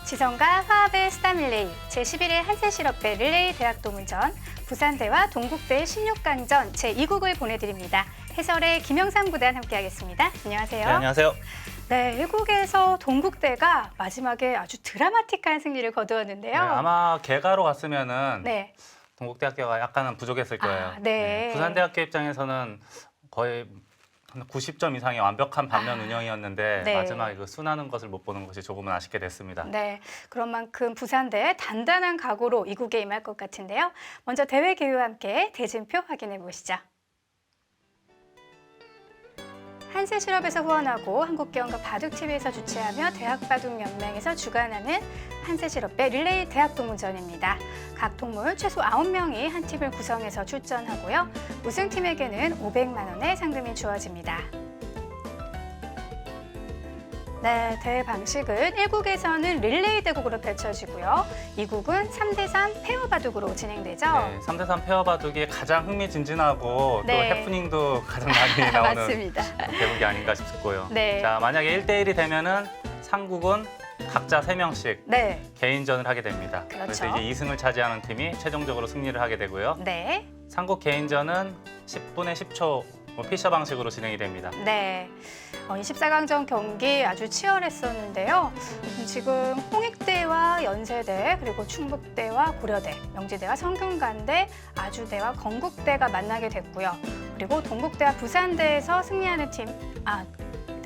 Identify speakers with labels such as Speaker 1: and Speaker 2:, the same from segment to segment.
Speaker 1: 지성과 화합의 스타 릴레이 제11회 한세실업배 릴레이 대학도문전 부산대와 동국대의 16강전 제2국을 보내드립니다. 해설의 김영상 구단 함께하겠습니다. 안녕하세요.
Speaker 2: 네, 안녕하세요.
Speaker 1: 네, 1국에서 동국대가 마지막에 아주 드라마틱한 승리를 거두었는데요.
Speaker 2: 네, 아마 개가로 갔으면은
Speaker 1: 네.
Speaker 2: 동국대학교가 약간은 부족했을 거예요.
Speaker 1: 네.
Speaker 2: 부산대학교 입장에서는 거의 한 90점 이상의 완벽한 반면 운영이었는데
Speaker 1: 네.
Speaker 2: 마지막에 그 순하는 것을 못 보는 것이 조금은 아쉽게 됐습니다.
Speaker 1: 네, 그런 만큼 부산대 단단한 각오로 2국에 임할 것 같은데요. 먼저 대회 기후와 함께 대진표 확인해 보시죠. 한세실업에서 후원하고 한국계원과 바둑TV에서 주최하며 대학바둑연맹에서 주관하는 한세실업배 릴레이 대학도문전입니다. 각 동문 최소 9명이 한 팀을 구성해서 출전하고요. 우승팀에게는 500만 원의 상금이 주어집니다. 네, 대회 방식은 1국에서는 릴레이 대국으로 펼쳐지고요. 2국은 3대3 페어 바둑으로 진행되죠.
Speaker 2: 네, 3대3 페어 바둑이 가장 흥미진진하고
Speaker 1: 네.
Speaker 2: 또 해프닝도 가장 많이 나오는
Speaker 1: 맞습니다.
Speaker 2: 대국이 아닌가 싶고요.
Speaker 1: 네.
Speaker 2: 자, 만약에 1대1이 되면은 상국은 각자 3명씩
Speaker 1: 네,
Speaker 2: 개인전을 하게 됩니다.
Speaker 1: 그렇죠.
Speaker 2: 그래서 이제 2승을 차지하는 팀이 최종적으로 승리를 하게 되고요.
Speaker 1: 네,
Speaker 2: 상국 개인전은 10분에 10초 피셔 방식으로 진행이 됩니다.
Speaker 1: 네. 24강전 경기 아주 치열했었는데요. 지금 홍익대와 연세대, 그리고 충북대와 고려대, 명지대와 성균관대, 아주대와 건국대가 만나게 됐고요. 그리고 동국대와 부산대에서 승리하는 팀,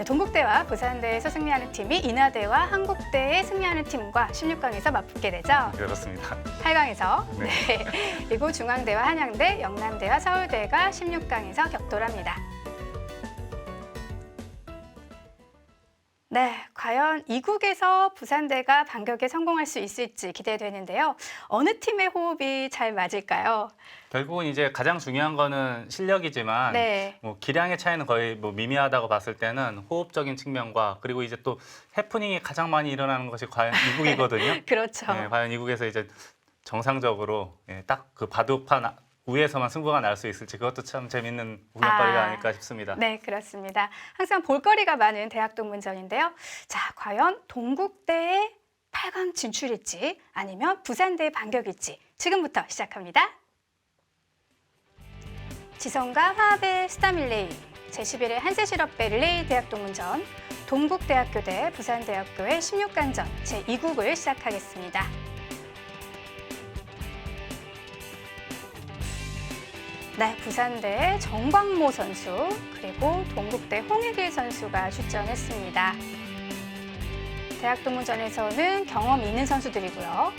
Speaker 1: 동국대와 부산대에서 승리하는 팀이 인하대와 한국대에 승리하는 팀과 16강에서 맞붙게 되죠.
Speaker 2: 그렇습니다.
Speaker 1: 8강에서
Speaker 2: 네.
Speaker 1: 네. 그리고 중앙대와 한양대, 영남대와 서울대가 16강에서 격돌합니다. 네, 과연 2국에서 부산대가 반격에 성공할 수 있을지 기대되는데요. 어느 팀의 호흡이 잘 맞을까요?
Speaker 2: 결국은 이제 가장 중요한 거는 실력이지만
Speaker 1: 네.
Speaker 2: 뭐 기량의 차이는 거의 뭐 미미하다고 봤을 때는 호흡적인 측면과 그리고 이제 또 해프닝이 가장 많이 일어나는 것이 과연 2국이거든요.
Speaker 1: 그렇죠.
Speaker 2: 네, 과연 2국에서 이제 정상적으로 딱 그 바둑판 위에서만 승부가 날 수 있을지 그것도 참 재밌는 구경거리가 아닐까 싶습니다.
Speaker 1: 네, 그렇습니다. 항상 볼거리가 많은 대학동문전인데요. 자, 과연 동국대의 8강 진출일지 아니면 부산대의 반격일지 지금부터 시작합니다. 지성과 화합의 스타 릴레이 제11회 한세실업배 릴레이 대학동문전 동국대학교 대 부산대학교의 16강전 제2국을 시작하겠습니다. 네, 부산대 정광모 선수 그리고 동국대 홍익일 선수가 출전했습니다. 대학동문전에서는 경험이 있는 선수들이고요.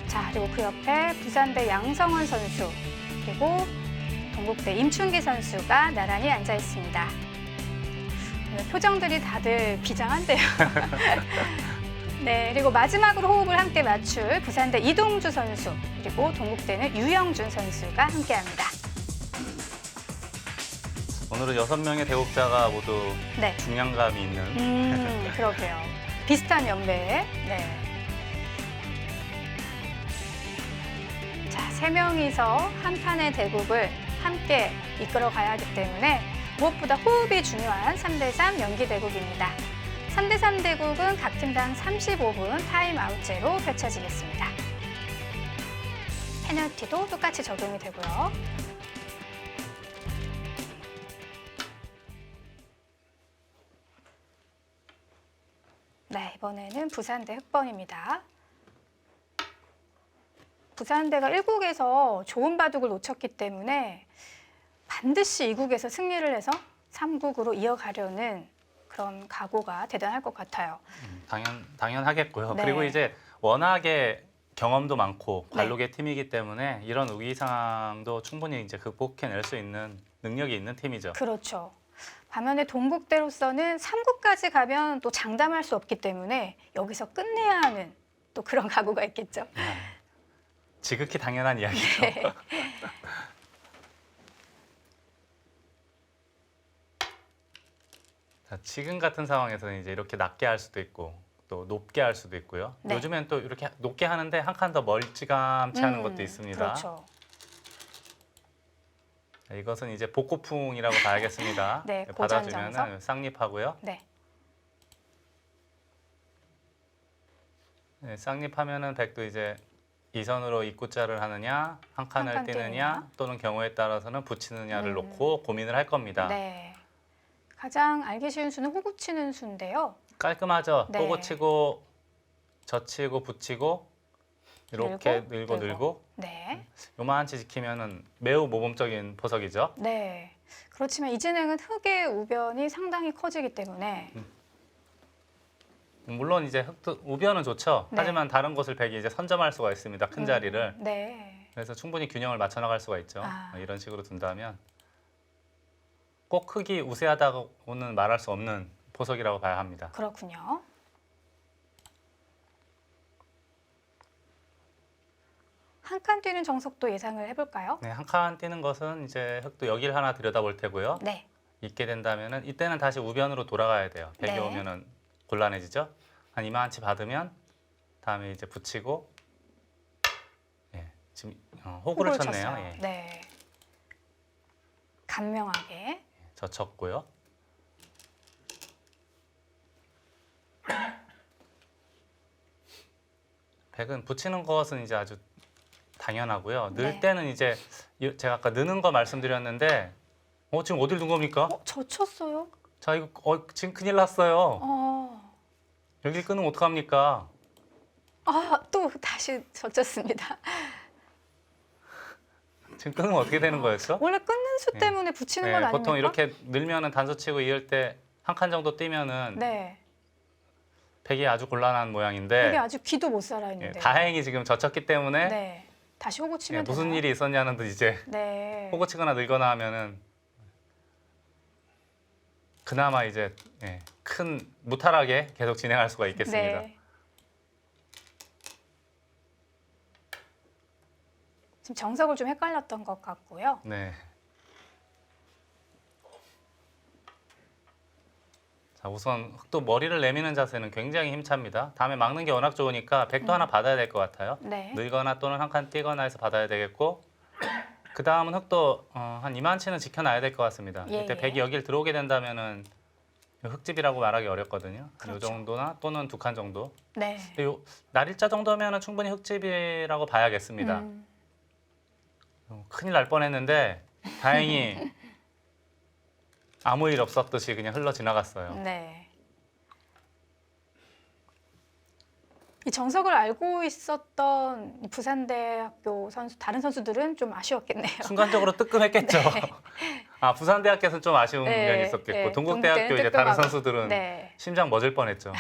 Speaker 1: 자, 그리고 그 옆에 부산대 양성원 선수 그리고 동국대 임춘기 선수가 나란히 앉아 있습니다. 표정들이 다들 비장한데요. 네, 그리고 마지막으로 호흡을 함께 맞출 부산대 이동주 선수 그리고 동국대는 유영준 선수가 함께합니다.
Speaker 2: 오늘은 6명의 대국자가 모두
Speaker 1: 네.
Speaker 2: 중량감이 있는
Speaker 1: 그러게요. 비슷한 연배에. 네. 자, 3명이서 한 판의 대국을 함께 이끌어 가야 하기 때문에 무엇보다 호흡이 중요한 3대3 연기 대국입니다. 3대3 대국은 각 팀당 35분 타임아웃제로 펼쳐지겠습니다. 페널티도 똑같이 적용이 되고요. 네, 이번에는 부산대 흑번입니다. 부산대가 1국에서 좋은 바둑을 놓쳤기 때문에 반드시 2국에서 승리를 해서 3국으로 이어가려는 그런 각오가 대단할 것 같아요.
Speaker 2: 당연하겠고요.
Speaker 1: 네.
Speaker 2: 그리고 이제 워낙에 경험도 많고 관록의 팀이기 때문에 이런 위기 상황도 충분히 이제 극복해낼 수 있는 능력이 있는 팀이죠.
Speaker 1: 그렇죠. 반면에 동국대로서는 3국까지 가면 또 장담할 수 없기 때문에 여기서 끝내야 하는 또 그런 각오가 있겠죠.
Speaker 2: 지극히 당연한 이야기죠.
Speaker 1: 네.
Speaker 2: 자, 지금 같은 상황에서는 이제 이렇게 낮게 할 수도 있고 또 높게 할 수도 있고요.
Speaker 1: 네.
Speaker 2: 요즘엔 또 이렇게 높게 하는데 한 칸 더 멀찌감치 하는 것도 있습니다.
Speaker 1: 그렇죠.
Speaker 2: 자, 이것은 이제 복고풍이라고 봐야겠습니다.
Speaker 1: 네,
Speaker 2: 받아주면
Speaker 1: 고전정석.
Speaker 2: 쌍립하고요.
Speaker 1: 네.
Speaker 2: 네, 쌍립하면은 백도 이제 이선으로 입구자를 하느냐, 한 칸을
Speaker 1: 칸
Speaker 2: 띄느냐,
Speaker 1: 띄느냐.
Speaker 2: 또는 경우에 따라서는 붙이느냐를
Speaker 1: 음.
Speaker 2: 놓고 고민을 할 겁니다.
Speaker 1: 네. 가장 알기 쉬운 수는 호구 치는 수인데요.
Speaker 2: 깔끔하죠?
Speaker 1: 네.
Speaker 2: 호구 치고, 젖히고, 붙이고, 이렇게
Speaker 1: 늘고,
Speaker 2: 늘고.
Speaker 1: 네.
Speaker 2: 요만치 지키면은 매우 모범적인 보석이죠.
Speaker 1: 네. 그렇지만 이 진행은 흙의 우변이 상당히 커지기 때문에
Speaker 2: 물론 이제 흙도 우변은 좋죠.
Speaker 1: 네.
Speaker 2: 하지만 다른 곳을 백이 이제 선점할 수가 있습니다. 큰 자리를.
Speaker 1: 네.
Speaker 2: 그래서 충분히 균형을 맞춰 나갈 수가 있죠.
Speaker 1: 아.
Speaker 2: 이런 식으로 둔다면 꼭 흙이 우세하다고는 말할 수 없는 보석이라고 봐야 합니다.
Speaker 1: 그렇군요. 한 칸 뛰는 정석도 예상을 해볼까요?
Speaker 2: 네, 한 칸 띄는 것은 이제 흙도 여기를 하나 들여다볼 테고요.
Speaker 1: 네.
Speaker 2: 있게 된다면은 이때는 다시 우변으로 돌아가야 돼요. 백이
Speaker 1: 네.
Speaker 2: 오면은 곤란해지죠. 한 이만치 받으면 다음에 이제 붙이고, 예, 지금 호구를 쳤네요.
Speaker 1: 쳤어요.
Speaker 2: 예,
Speaker 1: 네. 간명하게.
Speaker 2: 젖혔고요. 백은 붙이는 것은 이제 아주 당연하고요. 늘
Speaker 1: 네.
Speaker 2: 때는 이제 제가 아까 느는 거 말씀드렸는데, 지금 어딜 둔 겁니까?
Speaker 1: 저 쳤어요?
Speaker 2: 자, 이거 지금 큰일 났어요. 여기 끊으면 어떡합니까?
Speaker 1: 또 다시 젖혔습니다.
Speaker 2: 지금 끊으면 어떻게 되는 거였죠?
Speaker 1: 원래 끊는 수
Speaker 2: 네.
Speaker 1: 때문에 붙이는 건 아닙니까?
Speaker 2: 보통 이렇게 늘면은 단수 치고 이을 때 한 칸 정도 뛰면은
Speaker 1: 네.
Speaker 2: 백이 아주 곤란한 모양인데,
Speaker 1: 이게 아주 귀도 못 살아
Speaker 2: 예,
Speaker 1: 있는데.
Speaker 2: 다행히 지금 젖혔기 때문에
Speaker 1: 네. 다시 호구
Speaker 2: 예,
Speaker 1: 치면
Speaker 2: 무슨
Speaker 1: 되나요?
Speaker 2: 일이 있었냐는 듯 이제
Speaker 1: 네.
Speaker 2: 호구 치거나 늘거나 하면은 그나마 이제 큰 무탈하게 계속 진행할 수가 있겠습니다.
Speaker 1: 네. 지금 정석을 좀 헷갈렸던 것 같고요.
Speaker 2: 네. 자, 우선 흑도 머리를 내미는 자세는 굉장히 힘찹니다. 다음에 막는 게 워낙 좋으니까 백도 하나 받아야 될 것 같아요.
Speaker 1: 네.
Speaker 2: 늘거나 또는 한 칸 뛰거나 해서 받아야 되겠고, 그 다음은 흑도 한 이만치는 지켜놔야 될 것 같습니다.
Speaker 1: 예,
Speaker 2: 이때
Speaker 1: 예.
Speaker 2: 백이 여길 들어오게 된다면은 흙집이라고 말하기 어렵거든요. 이
Speaker 1: 그렇죠.
Speaker 2: 정도나 또는 두 칸 정도.
Speaker 1: 네.
Speaker 2: 근데 요 날일자 정도면은 충분히 흙집이라고 봐야겠습니다. 큰일 날 뻔했는데 다행히 아무 일 없었듯이 그냥 흘러 지나갔어요.
Speaker 1: 네. 이 정석을 알고 있었던 이 부산대학교 선수, 다른 선수들은 좀 아쉬웠겠네요.
Speaker 2: 순간적으로 뜨끔했겠죠. 부산대학교에서는 좀 아쉬운
Speaker 1: 네,
Speaker 2: 면이 있었겠고,
Speaker 1: 네.
Speaker 2: 동국대학교 이제
Speaker 1: 동국대는
Speaker 2: 다른
Speaker 1: 뜨끔하고.
Speaker 2: 선수들은
Speaker 1: 네.
Speaker 2: 심장 멎을 뻔했죠.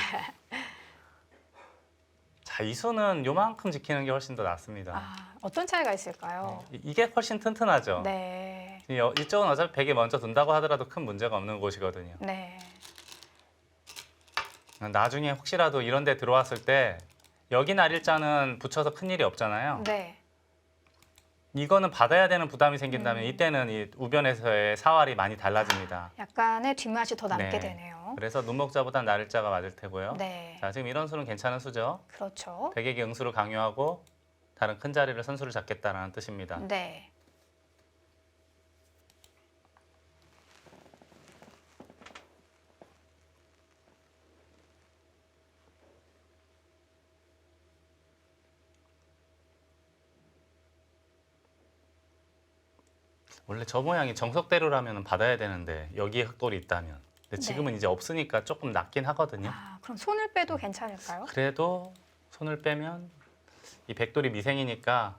Speaker 2: 자, 이 수는 요만큼 지키는 게 훨씬 더 낫습니다.
Speaker 1: 어떤 차이가 있을까요?
Speaker 2: 이게 훨씬 튼튼하죠.
Speaker 1: 네.
Speaker 2: 이쪽은 어차피 백이 먼저 둔다고 하더라도 큰 문제가 없는 곳이거든요.
Speaker 1: 네.
Speaker 2: 나중에 혹시라도 이런 데 들어왔을 때 여기 날일자는 붙여서 큰 일이 없잖아요.
Speaker 1: 네.
Speaker 2: 이거는 받아야 되는 부담이 생긴다면
Speaker 1: 음.
Speaker 2: 이때는 이 우변에서의 사활이 많이 달라집니다.
Speaker 1: 약간의 뒷맛이 더 남게
Speaker 2: 네.
Speaker 1: 되네요.
Speaker 2: 그래서 눈목자보다 날일자가 맞을 테고요.
Speaker 1: 네.
Speaker 2: 자, 지금 이런 수는 괜찮은 수죠.
Speaker 1: 그렇죠.
Speaker 2: 백에게 응수를 강요하고 다른 큰 자리를 선수를 잡겠다는 뜻입니다.
Speaker 1: 네.
Speaker 2: 원래 저 모양이 정석대로라면 받아야 되는데 여기에 흑돌이 있다면. 근데 지금은 이제 없으니까 조금 낮긴 하거든요.
Speaker 1: 그럼 손을 빼도 괜찮을까요?
Speaker 2: 그래도 손을 빼면 이 백돌이 미생이니까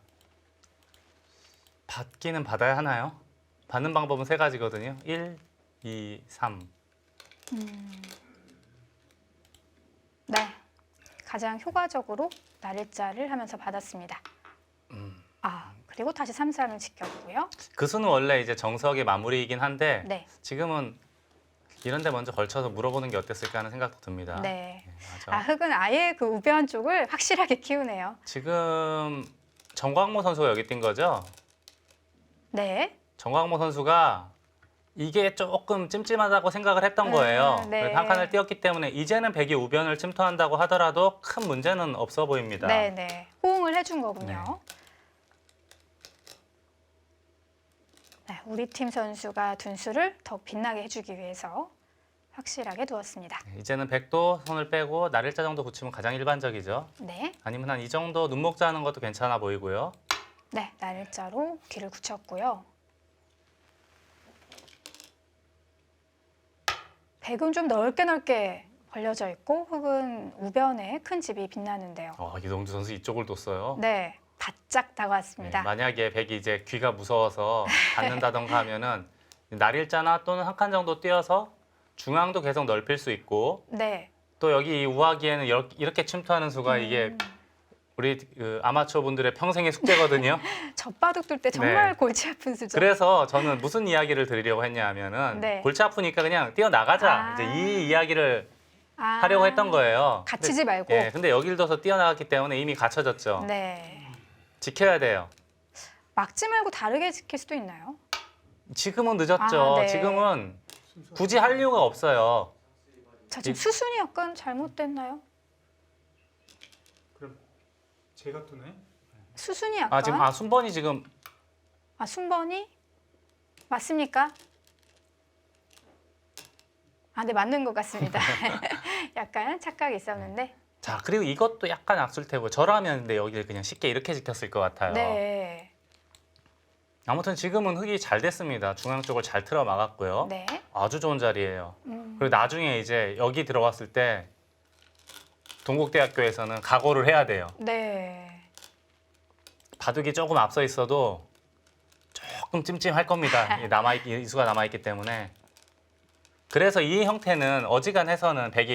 Speaker 2: 받기는 받아야 하나요? 받는 방법은 세 가지거든요. 1, 2, 3.
Speaker 1: 네. 가장 효과적으로 날일자를 하면서 받았습니다. 그리고 다시 3, 3을 지켰고요.
Speaker 2: 그 수는 원래 이제 정석의 마무리이긴 한데
Speaker 1: 네.
Speaker 2: 지금은 이런 데 먼저 걸쳐서 물어보는 게 어땠을까 하는 생각도 듭니다.
Speaker 1: 네.
Speaker 2: 맞아.
Speaker 1: 흙은 아예 그 우변 쪽을 확실하게 키우네요.
Speaker 2: 지금 정광모 선수가 여기 뛴 거죠?
Speaker 1: 네.
Speaker 2: 정광모 선수가 이게 조금 찜찜하다고 생각을 했던 거예요.
Speaker 1: 네.
Speaker 2: 그래서 한 칸을 띄었기 때문에 이제는 백이 우변을 침투한다고 하더라도 큰 문제는 없어 보입니다.
Speaker 1: 네, 네. 호응을 해준 거군요. 네, 우리 팀 선수가 둔수를 더 빛나게 해주기 위해서 확실하게 두었습니다.
Speaker 2: 이제는 백도 손을 빼고 날일자 정도 붙이면 가장 일반적이죠.
Speaker 1: 네,
Speaker 2: 아니면 한 이 정도 눈목자 하는 것도 괜찮아 보이고요.
Speaker 1: 네, 날일자로 귀를 붙였고요. 백은 좀 넓게 벌려져 있고 흙은 우변에 큰 집이 빛나는데요.
Speaker 2: 이동주 선수 이쪽을 뒀어요.
Speaker 1: 네, 바짝
Speaker 2: 네,
Speaker 1: 다가왔습니다.
Speaker 2: 만약에 백이 이제 귀가 무서워서 닿는다던가 하면은 날일자나 또는 한 칸 정도 띄어서 중앙도 계속 넓힐 수 있고
Speaker 1: 네,
Speaker 2: 또 여기 이 우아기에는 이렇게 침투하는 수가 이게 우리 그 아마추어 분들의 평생의 숙제거든요.
Speaker 1: 젖바둑 둘 때 정말
Speaker 2: 네.
Speaker 1: 골치 아픈 수죠.
Speaker 2: 그래서 저는 무슨 이야기를 드리려고 했냐 하면은
Speaker 1: 네.
Speaker 2: 골치 아프니까 그냥 뛰어나가자.
Speaker 1: 아.
Speaker 2: 이제 이 이야기를
Speaker 1: 아,
Speaker 2: 하려고 했던 거예요.
Speaker 1: 갇히지 말고.
Speaker 2: 예, 근데 여기를 둬서 뛰어나갔기 때문에 이미 갇혀졌죠.
Speaker 1: 네.
Speaker 2: 지켜야 돼요.
Speaker 1: 막지 말고 다르게 지킬 수도 있나요?
Speaker 2: 지금은 늦었죠.
Speaker 1: 아, 네.
Speaker 2: 지금은 굳이 할 이유가 없어요.
Speaker 1: 자, 지금 수순이 약간 잘못됐나요?
Speaker 3: 그럼 제가 두네.
Speaker 1: 수순이 약간
Speaker 2: 지금 순번이 지금
Speaker 1: 순번이 맞습니까? 네, 맞는 것 같습니다. 약간 착각이 있었는데.
Speaker 2: 자, 그리고 이것도 약간 악술테고 저라면 근데 여기를 그냥 쉽게 이렇게 지켰을 것 같아요.
Speaker 1: 네.
Speaker 2: 아무튼 지금은 흙이 잘 됐습니다. 중앙 쪽을 잘 틀어 막았고요.
Speaker 1: 네.
Speaker 2: 아주 좋은 자리예요. 그리고 나중에 이제 여기 들어갔을 때 동국대학교에서는 각오를 해야 돼요.
Speaker 1: 네.
Speaker 2: 바둑이 조금 앞서 있어도 조금 찜찜할 겁니다. 이 수가 남아있기 때문에. 그래서 이 형태는 어지간해서는 백이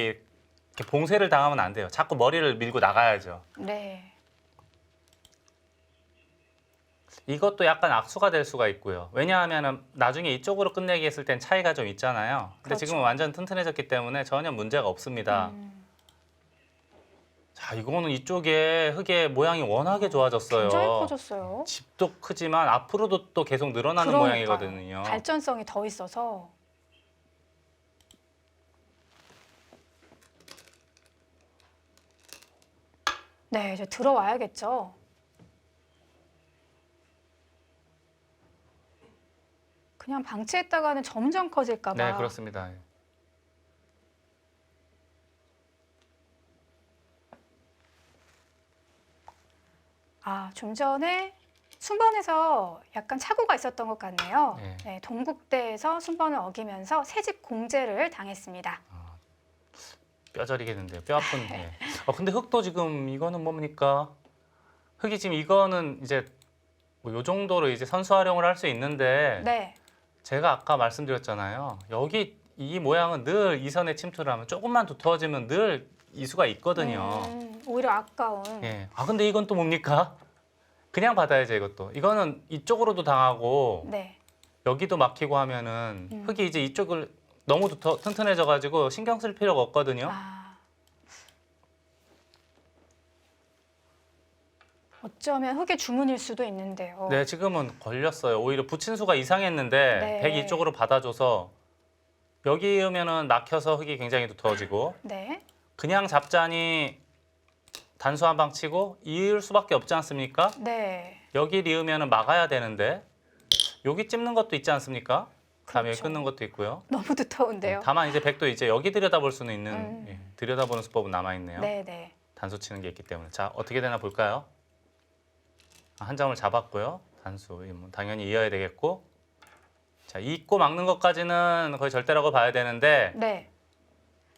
Speaker 2: 이렇게 봉쇄를 당하면 안 돼요. 자꾸 머리를 밀고 나가야죠.
Speaker 1: 네.
Speaker 2: 이것도 약간 악수가 될 수가 있고요. 왜냐하면 나중에 이쪽으로 끝내기 했을 땐 차이가 좀 있잖아요. 근데
Speaker 1: 그렇죠.
Speaker 2: 지금은 완전 튼튼해졌기 때문에 전혀 문제가 없습니다. 자, 이거는 이쪽에 흙의 모양이 워낙에 좋아졌어요.
Speaker 1: 굉장히 커졌어요.
Speaker 2: 집도 크지만 앞으로도 또 계속 늘어나는
Speaker 1: 그러니까요.
Speaker 2: 모양이거든요.
Speaker 1: 발전성이 더 있어서. 네, 이제 들어와야겠죠. 그냥 방치했다가는 점점 커질까 봐.
Speaker 2: 네, 그렇습니다.
Speaker 1: 좀 전에 순번에서 약간 착오가 있었던 것 같네요.
Speaker 2: 네.
Speaker 1: 네, 동국대에서 순번을 어기면서 새집 공제를 당했습니다.
Speaker 2: 뼈저리겠는데요. 뼈 아픈. 예. 근데 흙도 지금 이거는 뭡니까? 흙이 지금 이거는 이제 뭐 요 정도로 이제 선수 활용을 할 수 있는데
Speaker 1: 네,
Speaker 2: 제가 아까 말씀드렸잖아요. 여기 이 모양은 늘 이선에 침투를 하면 조금만 두터워지면 늘 이수가 있거든요.
Speaker 1: 오히려 아까운.
Speaker 2: 예. 근데 이건 또 뭡니까? 그냥 받아야죠, 이것도. 이거는 이쪽으로도 당하고
Speaker 1: 네,
Speaker 2: 여기도 막히고 하면은 흙이 이제 이쪽을 너무 튼튼해져 가지고 신경 쓸 필요가 없거든요.
Speaker 1: 어쩌면 흙의 주문일 수도 있는데요.
Speaker 2: 네, 지금은 걸렸어요. 오히려 붙인 수가 이상했는데
Speaker 1: 네.
Speaker 2: 백이 이쪽으로 받아줘서 여기 이으면은 막혀서 흙이 굉장히 두터워지고
Speaker 1: 네,
Speaker 2: 그냥 잡자니 단수 한 방 치고 이을 수밖에 없지 않습니까?
Speaker 1: 네,
Speaker 2: 여기 이으면은 막아야 되는데 여기 찝는 것도 있지 않습니까? 다음에 여기
Speaker 1: 그렇죠.
Speaker 2: 끊는 것도 있고요.
Speaker 1: 너무 두터운데요.
Speaker 2: 다만 이제 백도 이제 여기 들여다볼 수는 있는
Speaker 1: 음.
Speaker 2: 들여다보는 수법은 남아 있네요.
Speaker 1: 네, 네.
Speaker 2: 단수 치는 게 있기 때문에 자 어떻게 되나 볼까요? 한 점을 잡았고요. 단수 당연히 이어야 되겠고 자 잇고 막는 것까지는 거의 절대라고 봐야 되는데
Speaker 1: 네.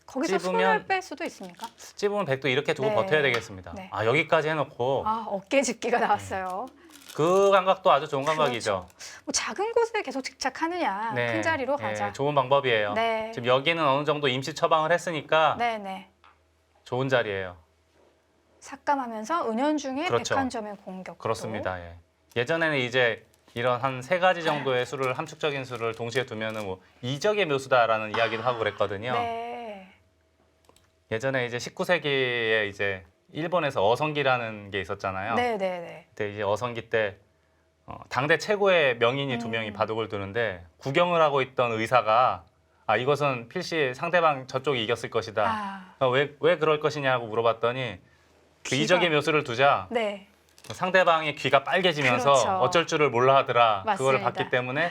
Speaker 1: 거기서
Speaker 2: 찝으면-
Speaker 1: 손을 뺄 수도 있습니까?
Speaker 2: 찝으면 백도 이렇게 두고
Speaker 1: 네.
Speaker 2: 버텨야 되겠습니다.
Speaker 1: 네.
Speaker 2: 여기까지 해놓고
Speaker 1: 어깨 집기가 나왔어요.
Speaker 2: 그 감각도 아주 좋은 감각이죠.
Speaker 1: 뭐 작은 곳에 계속 집착하느냐,
Speaker 2: 네.
Speaker 1: 큰 자리로 가자.
Speaker 2: 좋은 방법이에요.
Speaker 1: 네.
Speaker 2: 지금 여기는 어느 정도 임시 처방을 했으니까
Speaker 1: 네, 네.
Speaker 2: 좋은 자리예요.
Speaker 1: 삭감하면서 은연중에
Speaker 2: 그렇죠.
Speaker 1: 백한점의 공격.
Speaker 2: 그렇습니다. 예전에는 이제 이런 한 세 가지 정도의 수를 함축적인 수를 동시에 두면은 뭐 이적의 묘수다라는 이야기도 하고 그랬거든요.
Speaker 1: 네.
Speaker 2: 예전에 이제 19세기에 이제 일본에서 어성기라는 게 있었잖아요.
Speaker 1: 네, 네, 네.
Speaker 2: 그때 이제 어성기 때 당대 최고의 명인이 두 명이 바둑을 두는데 구경을 하고 있던 의사가 이것은 필시 상대방 저쪽이 이겼을 것이다. 왜 그럴 것이냐고 물어봤더니 그
Speaker 1: 귀가-
Speaker 2: 이적의 묘수를 두자
Speaker 1: 네.
Speaker 2: 상대방의 귀가 빨개지면서
Speaker 1: 그렇죠.
Speaker 2: 어쩔 줄을 몰라 하더라. 그거를
Speaker 1: 맞습니다.
Speaker 2: 봤기 때문에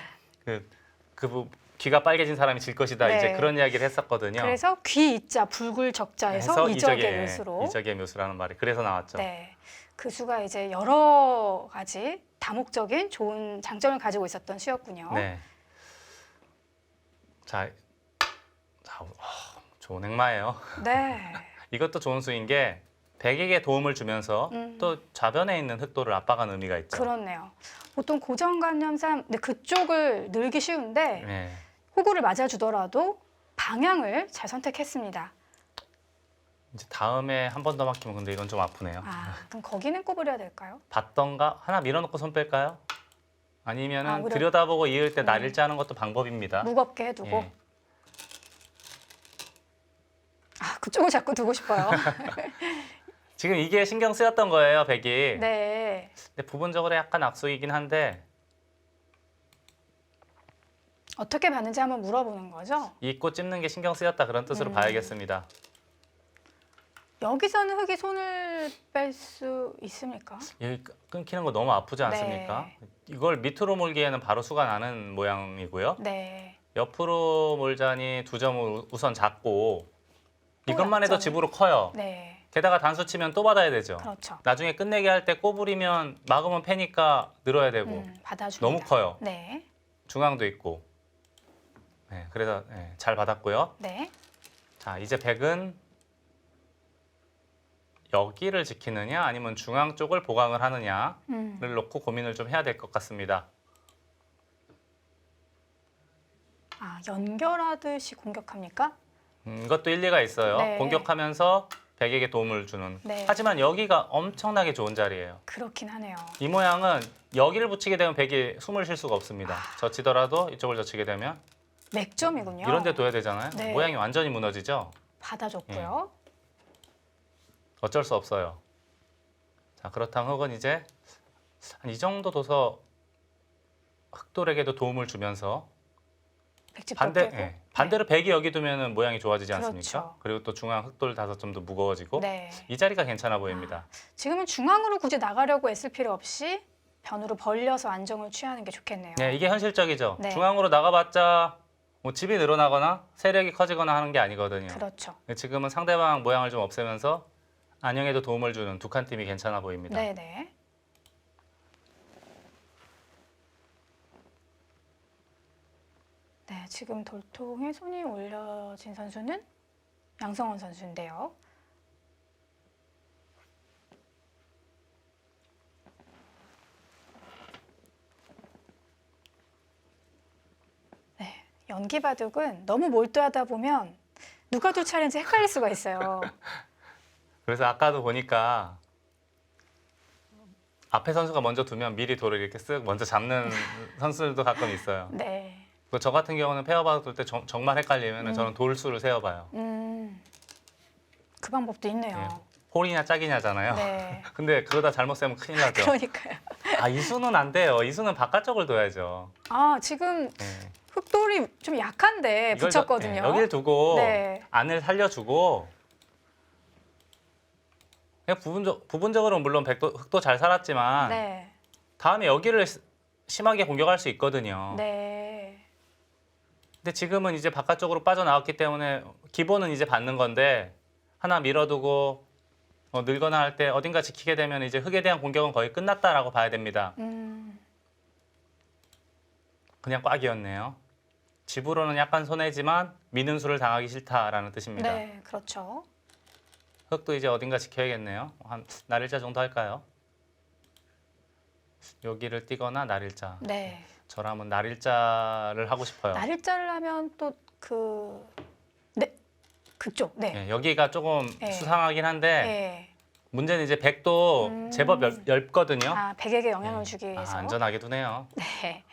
Speaker 2: 귀가 빨개진 사람이 질 것이다.
Speaker 1: 네.
Speaker 2: 이제 그런 이야기를 했었거든요.
Speaker 1: 그래서 귀 이자 불굴 적자에서 이적의 묘수로.
Speaker 2: 이적의 묘수라는 말이 그래서 나왔죠.
Speaker 1: 네. 그 수가 이제 여러 가지 다목적인 좋은 장점을 가지고 있었던 수였군요.
Speaker 2: 네. 자, 좋은 행마예요.
Speaker 1: 네.
Speaker 2: 이것도 좋은 수인 게 백에게 도움을 주면서 또 좌변에 있는 흑도를 압박하는 의미가 있죠.
Speaker 1: 그렇네요. 보통 고정관념상 근데 그쪽을 늘기 쉬운데
Speaker 2: 네.
Speaker 1: 호구를 맞아주더라도 방향을 잘 선택했습니다.
Speaker 2: 이제 다음에 한 번 더 막히면 근데 이건 좀 아프네요.
Speaker 1: 아, 그럼 거기는 꼽으려야 될까요?
Speaker 2: 받던가 하나 밀어놓고 손 뺄까요? 아니면은
Speaker 1: 아, 오히려-
Speaker 2: 들여다보고 이을 때 날일자 하는 것도 방법입니다.
Speaker 1: 무겁게 해두고.
Speaker 2: 예.
Speaker 1: 아, 그쪽을 자꾸 두고 싶어요.
Speaker 2: 지금 이게 신경 쓰였던 거예요, 백이.
Speaker 1: 네.
Speaker 2: 근데 부분적으로 약간 악수이긴 한데
Speaker 1: 어떻게 봤는지 한번 물어보는 거죠.
Speaker 2: 이 꽃 찝는 게 신경 쓰였다 그런 뜻으로 봐야겠습니다.
Speaker 1: 여기서는 흙이 손을 뺄 수 있습니까?
Speaker 2: 여기 끊기는 거 너무 아프지 않습니까? 이걸 밑으로 몰기에는 바로 수가 나는 모양이고요.
Speaker 1: 네.
Speaker 2: 옆으로 몰자니 두 점을 우선 잡고 이것만 해도
Speaker 1: 약점은?
Speaker 2: 집으로 커요.
Speaker 1: 네.
Speaker 2: 게다가 단수 치면 또 받아야 되죠.
Speaker 1: 그렇죠.
Speaker 2: 나중에 끝내기 할 때 꼬부리면 막으면 패니까 늘어야 되고
Speaker 1: 받아줍니다.
Speaker 2: 너무 커요.
Speaker 1: 네.
Speaker 2: 중앙도 있고. 네, 그래서 네, 잘 받았고요.
Speaker 1: 네.
Speaker 2: 자, 이제 백은 여기를 지키느냐 아니면 중앙 쪽을 보강을 하느냐를 놓고 고민을 좀 해야 될 것 같습니다.
Speaker 1: 아, 연결하듯이 공격합니까?
Speaker 2: 이것도 일리가 있어요.
Speaker 1: 네.
Speaker 2: 공격하면서 백에게 도움을 주는.
Speaker 1: 네.
Speaker 2: 하지만 여기가 엄청나게 좋은 자리예요.
Speaker 1: 그렇긴 하네요.
Speaker 2: 이 모양은 여기를 붙이게 되면 백이 숨을 쉴 수가 없습니다. 젖히더라도 이쪽을 젖히게 되면
Speaker 1: 맥점이군요.
Speaker 2: 이런 데 둬야 되잖아요.
Speaker 1: 네.
Speaker 2: 모양이 완전히 무너지죠.
Speaker 1: 받아줬고요.
Speaker 2: 어쩔 수 없어요. 자, 그렇다면 흙은 이제 한 이 정도 둬서 흑돌에게도 도움을 주면서
Speaker 1: 백집
Speaker 2: 반대,
Speaker 1: 벗기고.
Speaker 2: 예, 반대로 백이 여기 두면은 모양이 좋아지지 않습니까?
Speaker 1: 그렇죠.
Speaker 2: 그리고 또 중앙 흑돌 다섯 점도 무거워지고
Speaker 1: 네.
Speaker 2: 이 자리가 괜찮아 보입니다.
Speaker 1: 지금은 중앙으로 굳이 나가려고 애쓸 필요 없이 변으로 벌려서 안정을 취하는 게 좋겠네요.
Speaker 2: 네, 이게 현실적이죠.
Speaker 1: 네.
Speaker 2: 중앙으로 나가봤자 뭐 집이 늘어나거나 세력이 커지거나 하는 게 아니거든요.
Speaker 1: 그렇죠.
Speaker 2: 지금은 상대방 모양을 좀 없애면서 안녕에도 도움을 주는 두 칸 팀이 괜찮아 보입니다.
Speaker 1: 네네. 네, 지금 돌통에 손이 올려진 선수는 양성원 선수인데요. 네, 연기 바둑은 너무 몰두하다 보면 누가 둘 차례인지 헷갈릴 수가 있어요.
Speaker 2: 그래서 아까도 보니까 앞에 선수가 먼저 두면 미리 돌을 이렇게 쓱 먼저 잡는 선수들도 가끔 있어요.
Speaker 1: 네.
Speaker 2: 저 같은 경우는 페어바둑 둘 때 정말 헷갈리면 저는 돌수를 세어봐요.
Speaker 1: 그 방법도 있네요.
Speaker 2: 예. 홀이냐 짝이냐잖아요.
Speaker 1: 네.
Speaker 2: 근데 그러다 잘못 세면 큰일 나죠.
Speaker 1: 그러니까요.
Speaker 2: 아, 이 수는 안 돼요. 이 수는 바깥쪽을 둬야죠.
Speaker 1: 아, 지금
Speaker 2: 예.
Speaker 1: 흑돌이 좀 약한데
Speaker 2: 이걸
Speaker 1: 붙였거든요.
Speaker 2: 여기를 두고
Speaker 1: 네.
Speaker 2: 안을 살려주고 그냥 부분적으로 물론 흑도 잘 살았지만
Speaker 1: 네.
Speaker 2: 다음에 여기를 심하게 공격할 수 있거든요.
Speaker 1: 네.
Speaker 2: 근데 지금은 이제 바깥쪽으로 빠져나왔기 때문에 기본은 이제 받는 건데 하나 밀어두고 늘거나 할 때 어딘가 지키게 되면 이제 흑에 대한 공격은 거의 끝났다라고 봐야 됩니다. 그냥 꽉이었네요. 집으로는 약간 손해지만 미는 수를 당하기 싫다라는 뜻입니다.
Speaker 1: 네, 그렇죠.
Speaker 2: 흑도 이제 어딘가 지켜야겠네요. 한 날일자 정도 할까요? 여기를 띄거나 날일자.
Speaker 1: 네.
Speaker 2: 저라면 날일자를 하고 싶어요.
Speaker 1: 날일자를 하면 또 네, 그쪽. 네.
Speaker 2: 예, 여기가 조금
Speaker 1: 네.
Speaker 2: 수상하긴 한데
Speaker 1: 네.
Speaker 2: 문제는 이제 백도 제법 얇거든요.
Speaker 1: 아, 백에게 영향을 주기
Speaker 2: 아,
Speaker 1: 위해서.
Speaker 2: 안전하게 두네요.
Speaker 1: 네.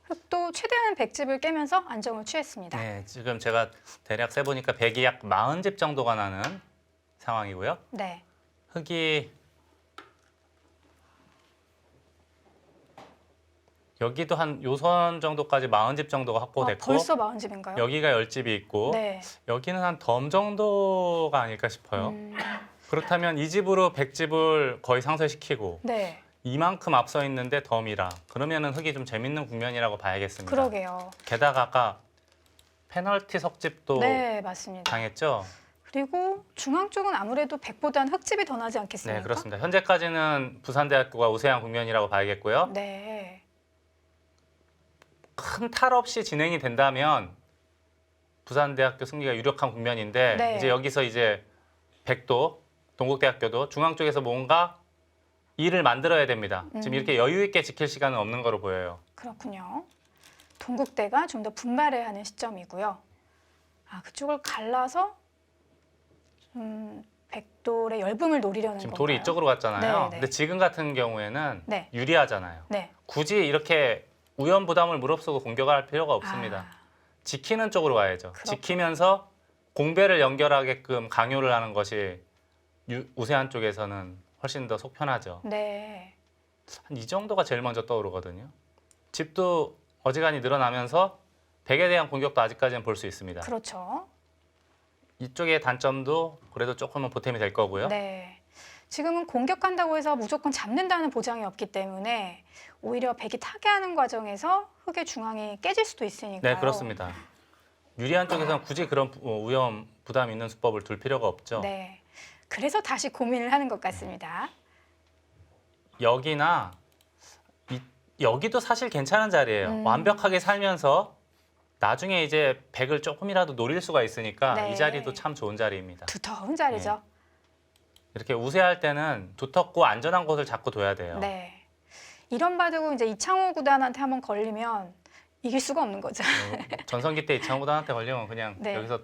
Speaker 1: 흑도 최대한 백집을 깨면서 안정을 취했습니다.
Speaker 2: 네, 지금 제가 대략 세보니까 백이 약 40집 정도가 나는 상황이고요.
Speaker 1: 네.
Speaker 2: 흑이 여기도 한 요선 정도까지 40집 정도가 확보됐고
Speaker 1: 벌써 40집인가요?
Speaker 2: 여기가 10집이 있고
Speaker 1: 네.
Speaker 2: 여기는 한 덤 정도가 아닐까 싶어요. 그렇다면 이 집으로 100집을 거의 상쇄시키고
Speaker 1: 네,
Speaker 2: 이만큼 앞서 있는데 덤이라 그러면은 흑이 좀 재밌는 국면이라고 봐야겠습니다.
Speaker 1: 그러게요.
Speaker 2: 게다가 아까 페널티 석집도
Speaker 1: 네, 맞습니다.
Speaker 2: 당했죠.
Speaker 1: 그리고 중앙 쪽은 아무래도 100보다는 흑집이 더 나지 않겠습니까?
Speaker 2: 네, 그렇습니다. 현재까지는 부산대학교가 우세한 국면이라고 봐야겠고요.
Speaker 1: 네,
Speaker 2: 큰 탈 없이 진행이 된다면 부산대학교 승리가 유력한 국면인데
Speaker 1: 네.
Speaker 2: 이제 여기서 이제 백도 동국대학교도 중앙 쪽에서 뭔가 일을 만들어야 됩니다. 지금 이렇게 여유 있게 지킬 시간은 없는 거로 보여요.
Speaker 1: 그렇군요. 동국대가 좀 더 분발해야 하는 시점이고요. 아, 그쪽을 갈라서 백돌의 열분을 노리려는
Speaker 2: 지금
Speaker 1: 건가요?
Speaker 2: 돌이 이쪽으로 갔잖아요.
Speaker 1: 네, 네.
Speaker 2: 근데 지금 같은 경우에는
Speaker 1: 네.
Speaker 2: 유리하잖아요.
Speaker 1: 네.
Speaker 2: 굳이 이렇게 우연 부담을 무릅쓰고 공격할 필요가 없습니다.
Speaker 1: 아,
Speaker 2: 지키는 쪽으로 가야죠.
Speaker 1: 그렇군요.
Speaker 2: 지키면서 공배를 연결하게끔 강요를 하는 것이 우세한 쪽에서는 훨씬 더 속편하죠.
Speaker 1: 네.
Speaker 2: 한 이 정도가 제일 먼저 떠오르거든요. 집도 어지간히 늘어나면서 백에 대한 공격도 아직까지는 볼 수 있습니다.
Speaker 1: 그렇죠.
Speaker 2: 이쪽의 단점도 그래도 조금은 보탬이 될 거고요.
Speaker 1: 네. 지금은 공격한다고 해서 무조건 잡는다는 보장이 없기 때문에 오히려 백이 타개하는 과정에서 흑의 중앙이 깨질 수도 있으니까요.
Speaker 2: 네, 그렇습니다. 유리한 쪽에서는 굳이 그런 위험 부담 있는 수법을 둘 필요가 없죠.
Speaker 1: 네. 그래서 다시 고민을 하는 것 같습니다.
Speaker 2: 여기나 여기도 사실 괜찮은 자리예요. 완벽하게 살면서 나중에 이제 백을 조금이라도 노릴 수가 있으니까
Speaker 1: 네.
Speaker 2: 이 자리도 참 좋은 자리입니다.
Speaker 1: 두터운 자리죠.
Speaker 2: 이렇게 우세할 때는 두텁고 안전한 곳을 자꾸 둬야 돼요.
Speaker 1: 네. 이런 바둑은 이제 이창호 구단한테 한번 걸리면 이길 수가 없는 거죠.
Speaker 2: 전성기 때 이창호 구단한테 걸리면 그냥
Speaker 1: 네.
Speaker 2: 여기서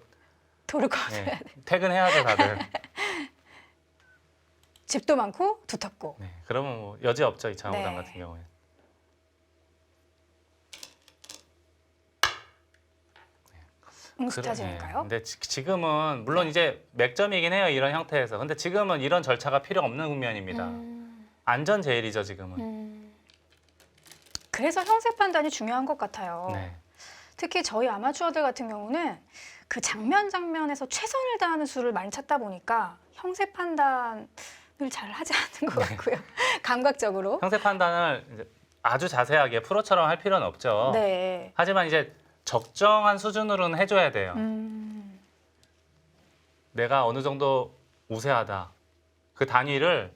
Speaker 1: 돌을 꺼줘야
Speaker 2: 네,
Speaker 1: 돼.
Speaker 2: 퇴근해야죠 다들.
Speaker 1: 집도 많고 두텁고.
Speaker 2: 네, 그러면 뭐 여지 없죠 이창호
Speaker 1: 네.
Speaker 2: 구단 같은 경우에.
Speaker 1: 응스타진일까요?
Speaker 2: 근데 지금은 물론 이제 맥점이긴 해요 이런 형태에서. 근데 지금은 이런 절차가 필요 없는 국면입니다. 안전 제일이죠 지금은.
Speaker 1: 그래서 형세 판단이 중요한 것 같아요.
Speaker 2: 네.
Speaker 1: 특히 저희 아마추어들 같은 경우는 그 장면에서 최선을 다하는 수를 많이 찾다 보니까 형세 판단을 잘 하지 않는 것 같고요. 감각적으로.
Speaker 2: 형태 판단을 이제 아주 자세하게 프로처럼 할 필요는 없죠.
Speaker 1: 네.
Speaker 2: 하지만 이제 적정한 수준으로는 해줘야 돼요. 내가 어느 정도 우세하다. 그 단위를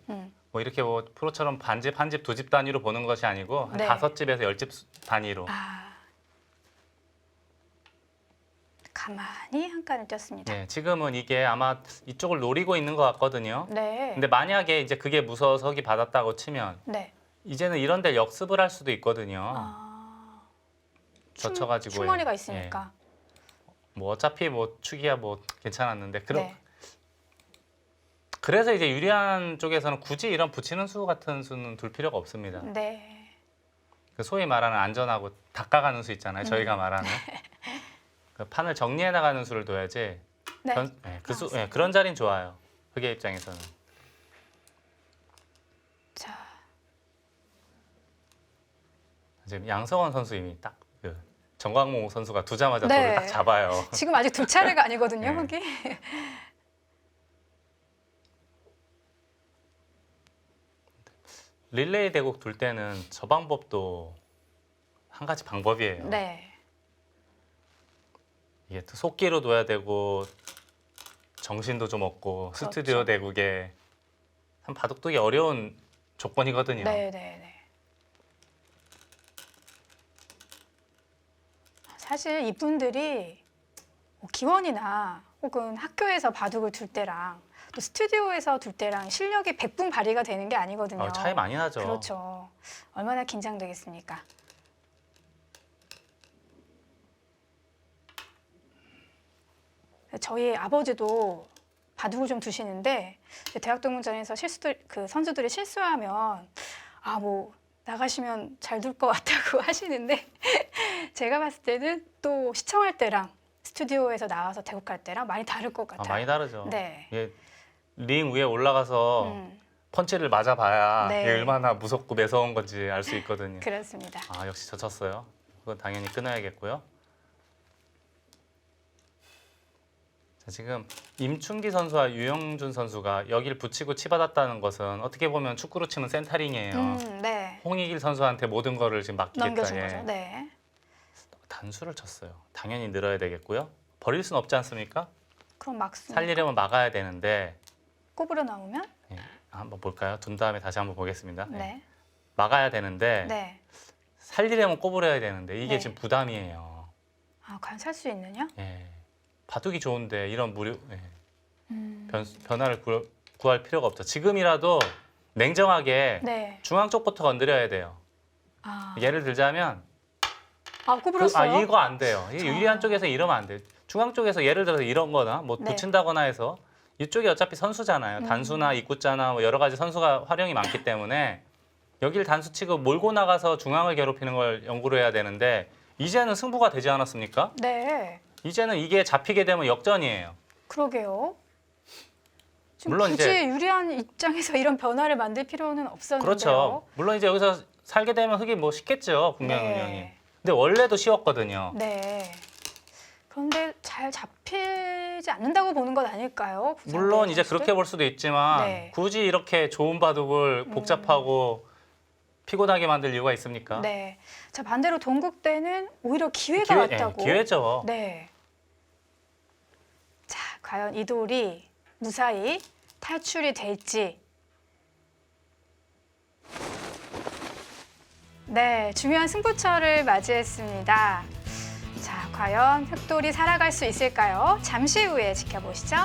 Speaker 2: 뭐 이렇게 뭐 프로처럼 반집, 한 집, 두 집 단위로 보는 것이 아니고 한
Speaker 1: 네.
Speaker 2: 5집에서 10집 단위로.
Speaker 1: 아. 가만히 한 칸을 떴습니다.
Speaker 2: 네, 지금은 이게 아마 이쪽을 노리고 있는 것 같거든요.
Speaker 1: 네.
Speaker 2: 근데 만약에 이제 그게 무서워서 흑이 받았다고 치면
Speaker 1: 네.
Speaker 2: 이제는 이런 데 역습을 할 수도 있거든요.
Speaker 1: 아.
Speaker 2: 젖혀가지고.
Speaker 1: 충머리가 있으니까.
Speaker 2: 뭐 어차피 뭐 축이야 뭐 괜찮았는데
Speaker 1: 네.
Speaker 2: 그래서 이제 유리한 쪽에서는 굳이 이런 붙이는 수 같은 수는 둘 필요가 없습니다.
Speaker 1: 네.
Speaker 2: 그 소위 말하는 안전하고 닦아가는 수 있잖아요. 저희가 말하는 그 판을 정리해 나가는 수를 둬야지.
Speaker 1: 네.
Speaker 2: 그런 자리는 좋아요. 흑의 입장에서는.
Speaker 1: 자,
Speaker 2: 지금 양성원 선수 이미 딱 그 정광모 선수가 두자마자
Speaker 1: 네.
Speaker 2: 돌을 딱 잡아요.
Speaker 1: 지금 아직 두 차례가 아니거든요,
Speaker 2: 네.
Speaker 1: 흑이.
Speaker 2: 릴레이 대국 둘 때는 저 방법도 한 가지 방법이에요.
Speaker 1: 네.
Speaker 2: 이게 또 속기로 둬야 되고 정신도 좀 없고
Speaker 1: 그렇죠.
Speaker 2: 스튜디오 대국에 참 바둑두기 어려운 조건이거든요.
Speaker 1: 네, 네, 네. 사실 이분들이 뭐 기원이나 혹은 학교에서 바둑을 둘 때랑 또 스튜디오에서 둘 때랑 실력이 100분 발휘가 되는 게 아니거든요.
Speaker 2: 차이 많이 나죠.
Speaker 1: 그렇죠. 얼마나 긴장되겠습니까? 저희 아버지도 바둑을 좀 두시는데 대학 동문전에서 그 선수들이 실수하면 아 뭐 나가시면 잘 둘 것 같다고 하시는데 제가 봤을 때는 또 시청할 때랑 스튜디오에서 나와서 대국할 때랑 많이 다를 것 같아요.
Speaker 2: 많이 다르죠.
Speaker 1: 네.
Speaker 2: 이게 링 위에 올라가서 펀치를 맞아봐야
Speaker 1: 네.
Speaker 2: 이게 얼마나 무섭고 매서운 건지 알 수 있거든요.
Speaker 1: 그렇습니다.
Speaker 2: 아 역시 젖혔어요. 그건 당연히 끊어야겠고요. 자, 지금 임춘기 선수와 유영준 선수가 여기를 붙이고 치받았다는 것은 어떻게 보면 축구로 치면 센터링이에요.
Speaker 1: 네.
Speaker 2: 홍익일 선수한테 모든 거를 지금 맡기겠다.
Speaker 1: 넘겨준
Speaker 2: 예.
Speaker 1: 거죠. 네.
Speaker 2: 단수를 쳤어요. 당연히 늘어야 되겠고요. 버릴 수는 없지 않습니까?
Speaker 1: 그럼 막
Speaker 2: 살리려면 막아야 되는데
Speaker 1: 꼬부려 나오면?
Speaker 2: 예, 한번 볼까요? 둔 다음에 다시 한번 보겠습니다. 예.
Speaker 1: 네.
Speaker 2: 막아야 되는데
Speaker 1: 네.
Speaker 2: 살리려면 꼬부려야 되는데 이게
Speaker 1: 네.
Speaker 2: 지금 부담이에요.
Speaker 1: 아, 과연 살 수 있느냐?
Speaker 2: 예. 바둑이 좋은데 이런 무료 예.
Speaker 1: 음.
Speaker 2: 변화를 구할 필요가 없죠. 지금이라도 냉정하게
Speaker 1: 네.
Speaker 2: 중앙 쪽부터 건드려야 돼요.
Speaker 1: 아,
Speaker 2: 예를 들자면
Speaker 1: 꼬부렸어요.
Speaker 2: 이거 안 돼요. 이 유리한 쪽에서 이러면 안 돼요. 중앙 쪽에서 예를 들어서 이런 거나 뭐
Speaker 1: 네.
Speaker 2: 붙인다거나 해서 이쪽이 어차피 선수잖아요. 단수나 입구자나 뭐 여러 가지 선수가 활용이 많기 때문에 여기를 단수 치고 몰고 나가서 중앙을 괴롭히는 걸 연구를 해야 되는데 이제는 승부가 되지 않았습니까?
Speaker 1: 네.
Speaker 2: 이제는 이게 잡히게 되면 역전이에요.
Speaker 1: 그러게요. 지금
Speaker 2: 물론
Speaker 1: 굳이
Speaker 2: 이제-
Speaker 1: 유리한 입장에서 이런 변화를 만들 필요는 없었는데요.
Speaker 2: 그렇죠. 물론 이제 여기서 살게 되면 흑이 뭐 쉽겠죠. 국면 운영이. 근데 원래도 쉬웠거든요.
Speaker 1: 네. 그런데 잘 잡히지 않는다고 보는 것 아닐까요?
Speaker 2: 물론 이제
Speaker 1: 선수들?
Speaker 2: 그렇게 볼 수도 있지만
Speaker 1: 네.
Speaker 2: 굳이 이렇게 좋은 바둑을 복잡하고 피곤하게 만들 이유가 있습니까?
Speaker 1: 네. 자, 반대로 동국대는 오히려 기회가 왔다고.
Speaker 2: 기회죠.
Speaker 1: 네. 자, 과연 이 돌이 무사히 탈출이 될지. 네, 중요한 승부처를 맞이했습니다. 자, 과연 흑돌이 살아갈 수 있을까요? 잠시 후에 지켜보시죠.